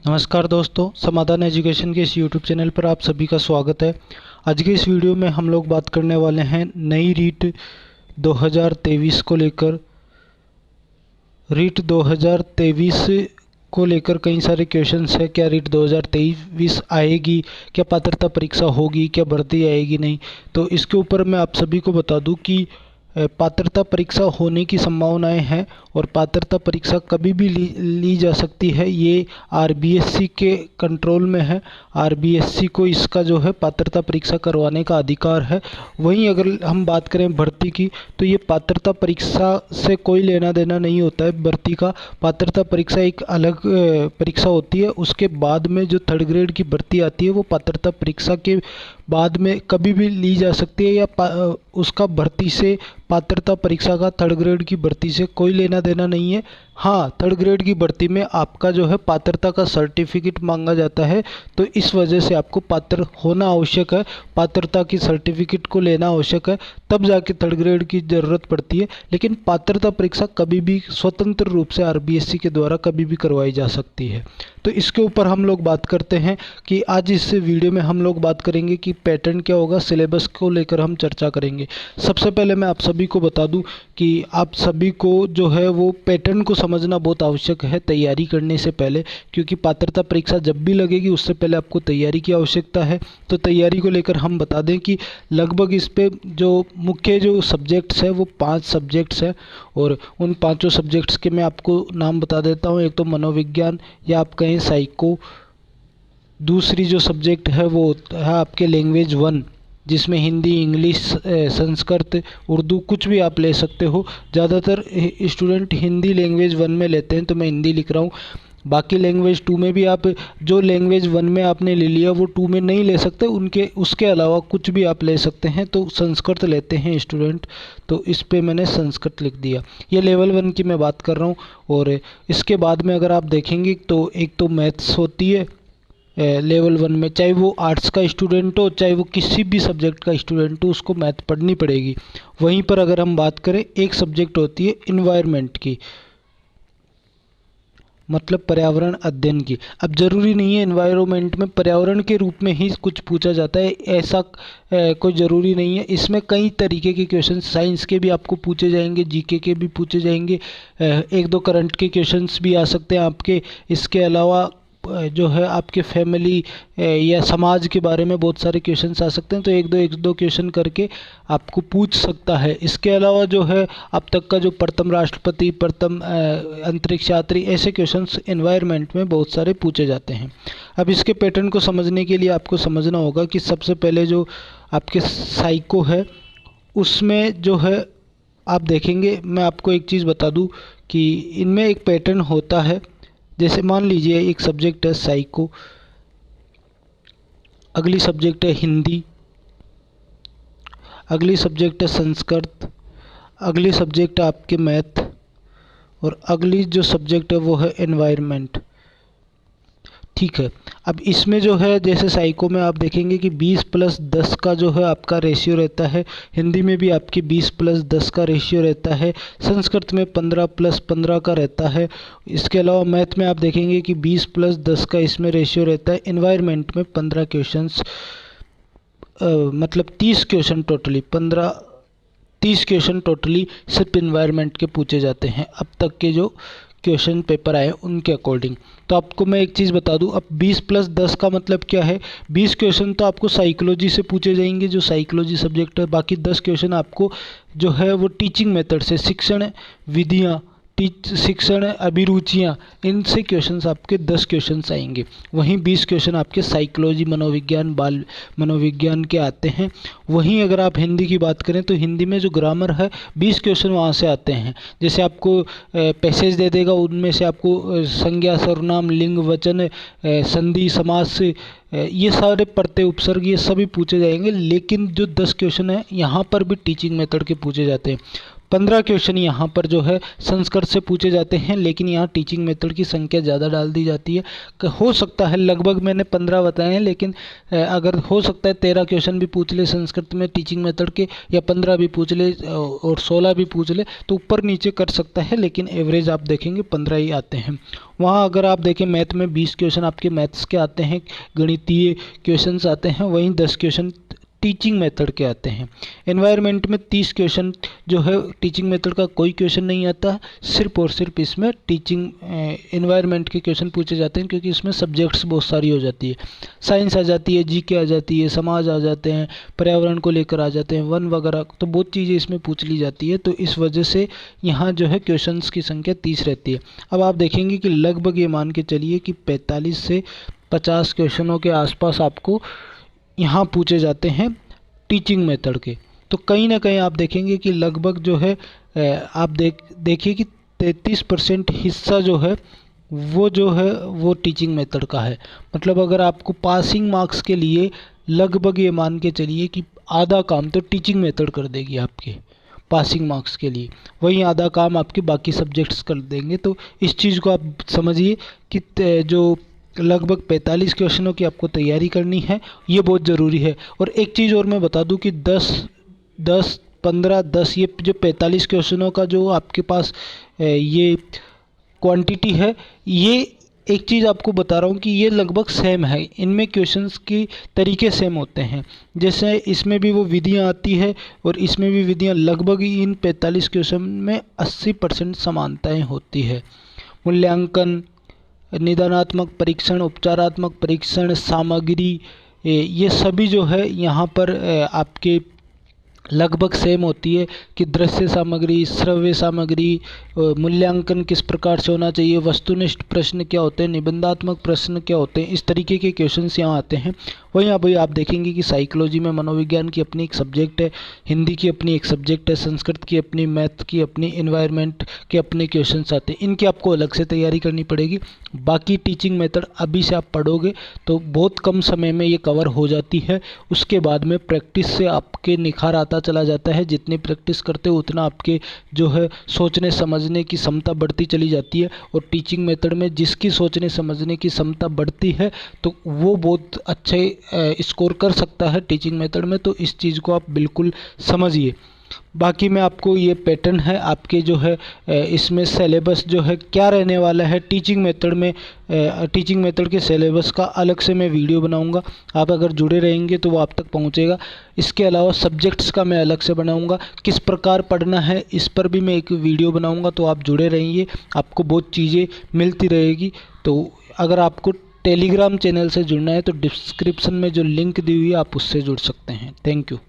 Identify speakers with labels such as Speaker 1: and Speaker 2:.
Speaker 1: नमस्कार दोस्तों, समाधान एजुकेशन के इस यूट्यूब चैनल पर आप सभी का स्वागत है। आज के इस वीडियो में हम लोग बात करने वाले हैं नई रीट 2023 को लेकर। रीट 2023 को लेकर कई सारे क्वेश्चंस है। क्या रीट 2023 आएगी, क्या पात्रता परीक्षा होगी, क्या भर्ती आएगी नहीं, तो इसके ऊपर मैं आप सभी को बता दूं कि पात्रता परीक्षा होने की संभावनाएं हैं और पात्रता परीक्षा कभी भी ली जा सकती है। ये आरबीएससी के कंट्रोल में है। आरबीएससी को इसका जो है पात्रता परीक्षा करवाने का अधिकार है। वहीं अगर हम बात करें भर्ती की, तो ये पात्रता परीक्षा से कोई लेना देना नहीं होता है। भर्ती का पात्रता परीक्षा एक अलग परीक्षा होती है। उसके बाद में जो थर्ड ग्रेड की भर्ती आती है वो पात्रता परीक्षा के बाद में कभी भी ली जा सकती है, या उसका भर्ती से पात्रता परीक्षा का थर्ड ग्रेड की भर्ती से कोई लेना देना नहीं है। हाँ, थर्ड ग्रेड की भर्ती में आपका जो है पात्रता का सर्टिफिकेट मांगा जाता है, तो इस वजह से आपको पात्र होना आवश्यक है, पात्रता की सर्टिफिकेट को लेना आवश्यक है, तब जाके थर्ड ग्रेड की ज़रूरत पड़ती है। लेकिन पात्रता परीक्षा कभी भी स्वतंत्र रूप से आरबीएससी के द्वारा कभी भी करवाई जा सकती है। तो इसके ऊपर हम लोग बात करते हैं कि आज इस वीडियो में हम लोग बात करेंगे कि पैटर्न क्या होगा, सिलेबस को लेकर हम चर्चा करेंगे। सबसे पहले मैं आप सभी को बता दूं कि आप सभी को जो है वो पैटर्न को समझना बहुत आवश्यक है तैयारी करने से पहले, क्योंकि पात्रता परीक्षा जब भी लगेगी उससे पहले आपको तैयारी की आवश्यकता है। तो तैयारी को लेकर हम बता दें कि लगभग इस पे जो मुख्य जो सब्जेक्ट्स है वो 5 सब्जेक्ट्स हैं, और उन 5 सब्जेक्ट्स के मैं आपको नाम बता देता हूँ। एक तो मनोविज्ञान या आप कहें साइको, दूसरी जो सब्जेक्ट है वो है आपके लैंग्वेज 1, जिसमें हिंदी, इंग्लिश, संस्कृत, उर्दू कुछ भी आप ले सकते हो। ज़्यादातर स्टूडेंट हिंदी लैंग्वेज 1 में लेते हैं, तो मैं हिंदी लिख रहा हूँ। बाकी लैंग्वेज 2 में भी आप जो लैंग्वेज 1 में आपने ले लिया वो 2 में नहीं ले सकते, उसके अलावा कुछ भी आप ले सकते हैं। तो संस्कृत लेते हैं स्टूडेंट, तो इस पे मैंने संस्कृत लिख दिया। ये लेवल 1 की मैं बात कर रहा हूँ। और इसके बाद में अगर आप देखेंगे तो एक तो मैथ्स होती है लेवल 1 में, चाहे वो आर्ट्स का स्टूडेंट हो चाहे वो किसी भी सब्जेक्ट का स्टूडेंट हो, उसको मैथ पढ़नी पड़ेगी। वहीं पर अगर हम बात करें, एक सब्जेक्ट होती है इन्वायरमेंट की, मतलब पर्यावरण अध्ययन की। अब जरूरी नहीं है इन्वायरमेंट में पर्यावरण के रूप में ही कुछ पूछा जाता है, ऐसा कोई ज़रूरी नहीं है। इसमें कई तरीके के क्वेश्चन साइंस के भी आपको पूछे जाएंगे, जीके के भी पूछे जाएंगे, एक दो करंट के क्वेश्चंस भी आ सकते हैं आपके। इसके अलावा जो है आपके फैमिली या समाज के बारे में बहुत सारे क्वेश्चंस आ सकते हैं, तो एक दो क्वेश्चन करके आपको पूछ सकता है। इसके अलावा जो है अब तक का जो प्रथम राष्ट्रपति, प्रथम अंतरिक्ष यात्री, ऐसे क्वेश्चंस एनवायरनमेंट में बहुत सारे पूछे जाते हैं। अब इसके पैटर्न को समझने के लिए आपको समझना होगा कि सबसे पहले जो आपके साइको है उसमें जो है आप देखेंगे, मैं आपको एक चीज़ बता दूं कि इनमें एक पैटर्न होता है। जैसे मान लीजिए एक सब्जेक्ट है साइको, अगली सब्जेक्ट है हिंदी, अगली सब्जेक्ट है संस्कृत, अगली सब्जेक्ट है आपके मैथ, और अगली जो सब्जेक्ट है वो है एनवायरनमेंट। ठीक है। अब इसमें जो है जैसे साइको में आप देखेंगे कि 20+10 का जो है आपका रेशियो रहता है। हिंदी में भी आपकी 20+10 का रेशियो रहता है। संस्कृत में 15+15 का रहता है। इसके अलावा मैथ में आप देखेंगे कि 20+10 का इसमें रेशियो रहता है। एनवायरनमेंट में 15 क्वेश्चंस, मतलब 30 क्वेश्चन टोटली, 30 क्वेश्चन टोटली सिर्फ एनवायरनमेंट के पूछे जाते हैं अब तक के जो क्वेश्चन पेपर आए उनके अकॉर्डिंग। तो आपको मैं एक चीज़ बता दूं, अब 20+10 का मतलब क्या है। 20 क्वेश्चन तो आपको साइकोलॉजी से पूछे जाएंगे, जो साइकोलॉजी सब्जेक्ट है। बाकी 10 क्वेश्चन आपको जो है वो टीचिंग मेथड से, शिक्षण विधियाँ, शिक्षण अभिरुचियाँ, इनसे क्वेश्चंस आपके 10 क्वेश्चंस आएंगे। वहीं 20 क्वेश्चन आपके साइकोलॉजी, मनोविज्ञान, बाल मनोविज्ञान के आते हैं। वहीं अगर आप हिंदी की बात करें तो हिंदी में जो ग्रामर है 20 क्वेश्चन वहाँ से आते हैं। जैसे आपको पैसेज दे देगा, उनमें से आपको संज्ञा, सर्वनाम, लिंग, वचन, संधि, समास, ये सारे प्रत्यय, उपसर्ग, ये सभी पूछे जाएंगे। लेकिन जो 10 क्वेश्चन है यहाँ पर भी टीचिंग मेथड के पूछे जाते हैं। 15 क्वेश्चन यहाँ पर जो है संस्कृत से पूछे जाते हैं, लेकिन यहाँ टीचिंग मेथड की संख्या ज़्यादा डाल दी जाती है। हो सकता है लगभग मैंने 15 बताए हैं, लेकिन अगर हो सकता है 13 क्वेश्चन भी पूछ ले संस्कृत में टीचिंग मेथड के, या 15 भी पूछ ले और 16 भी पूछ ले, तो ऊपर नीचे कर सकता है, लेकिन एवरेज आप देखेंगे 15 ही आते हैं। वहाँ अगर आप देखें मैथ में 20 क्वेश्चन आपके मैथ्स के आते हैं, गणितीय क्वेश्चंस आते हैं, वहीं 10 क्वेश्चन टीचिंग मेथड के आते हैं। एनवायरनमेंट में 30 क्वेश्चन जो है टीचिंग मेथड का कोई क्वेश्चन नहीं आता, सिर्फ और सिर्फ इसमें टीचिंग एनवायरनमेंट के क्वेश्चन पूछे जाते हैं, क्योंकि इसमें सब्जेक्ट्स बहुत सारी हो जाती है। साइंस आ जाती है, जीके आ जाती है, समाज आ जाते हैं, पर्यावरण को लेकर आ जाते हैं, वन वगैरह, तो बहुत चीज़ें इसमें पूछ ली जाती है। तो इस वजह से यहाँ जो है क्वेश्चंस की संख्या 30 रहती है। अब आप देखेंगे कि लगभग ये मान के चलिए कि 45 से 50 क्वेश्चनों के आसपास आपको यहाँ पूछे जाते हैं टीचिंग मेथड के। तो कहीं ना कहीं आप देखेंगे कि लगभग जो है आप देखिए कि 33% हिस्सा जो है वो टीचिंग मेथड का है। मतलब अगर आपको पासिंग मार्क्स के लिए लगभग ये मान के चलिए कि आधा काम तो टीचिंग मेथड कर देगी आपके पासिंग मार्क्स के लिए, वहीं आधा काम आपके बाकी सब्जेक्ट्स कर देंगे। तो इस चीज़ को आप समझिए कि जो लगभग 45 क्वेश्चनों की आपको तैयारी करनी है, ये बहुत ज़रूरी है। और एक चीज़ और मैं बता दूं कि 10 ये जो 45 क्वेश्चनों का जो आपके पास ये क्वांटिटी है, ये एक चीज़ आपको बता रहा हूँ कि ये लगभग सेम है, इनमें क्वेश्चंस की तरीके सेम होते हैं। जैसे इसमें भी वो विधियाँ आती है और इसमें भी विधियाँ, लगभग इन 45 क्वेश्चन में 80% समानताएँ होती है। मूल्यांकन, निदानात्मक परीक्षण, उपचारात्मक परीक्षण, सामग्री, ये सभी जो है यहाँ पर आपके लगभग सेम होती है कि दृश्य सामग्री, श्रव्य सामग्री, मूल्यांकन किस प्रकार से होना चाहिए, वस्तुनिष्ठ प्रश्न क्या होते हैं, निबंधात्मक प्रश्न क्या होते हैं, इस तरीके के क्वेश्चंस यहाँ आते हैं। वहीं अभी आप देखेंगे कि साइकोलॉजी में मनोविज्ञान की अपनी एक सब्जेक्ट है, हिंदी की अपनी एक सब्जेक्ट है, संस्कृत की अपनी, मैथ की अपनी, एनवायरनमेंट के अपने क्वेश्चंस आते हैं। इनकी आपको अलग से तैयारी करनी पड़ेगी। बाकी टीचिंग मेथड अभी से आप पढ़ोगे तो बहुत कम समय में ये कवर हो जाती है। उसके बाद में प्रैक्टिस से आपके निखार आता चला जाता है। जितनी प्रैक्टिस करते हो उतना आपके जो है सोचने समझने की क्षमता बढ़ती चली जाती है। और टीचिंग मेथड में जिसकी सोचने समझने की क्षमता बढ़ती है तो वो बहुत अच्छे स्कोर कर सकता है टीचिंग मेथड में। तो इस चीज़ को आप बिल्कुल समझिए। बाकी मैं आपको ये पैटर्न है आपके जो है इसमें सिलेबस जो है क्या रहने वाला है टीचिंग मेथड में, टीचिंग मेथड के सिलेबस का अलग से मैं वीडियो बनाऊंगा। आप अगर जुड़े रहेंगे तो वो आप तक पहुंचेगा। इसके अलावा सब्जेक्ट्स का मैं अलग से बनाऊंगा, किस प्रकार पढ़ना है इस पर भी मैं एक वीडियो बनाऊंगा। तो आप जुड़े रहिए, आपको बहुत चीज़ें मिलती रहेगी। तो अगर आपको टेलीग्राम चैनल से जुड़ना है तो डिस्क्रिप्शन में जो लिंक दी हुई है आप उससे जुड़ सकते हैं। Thank you.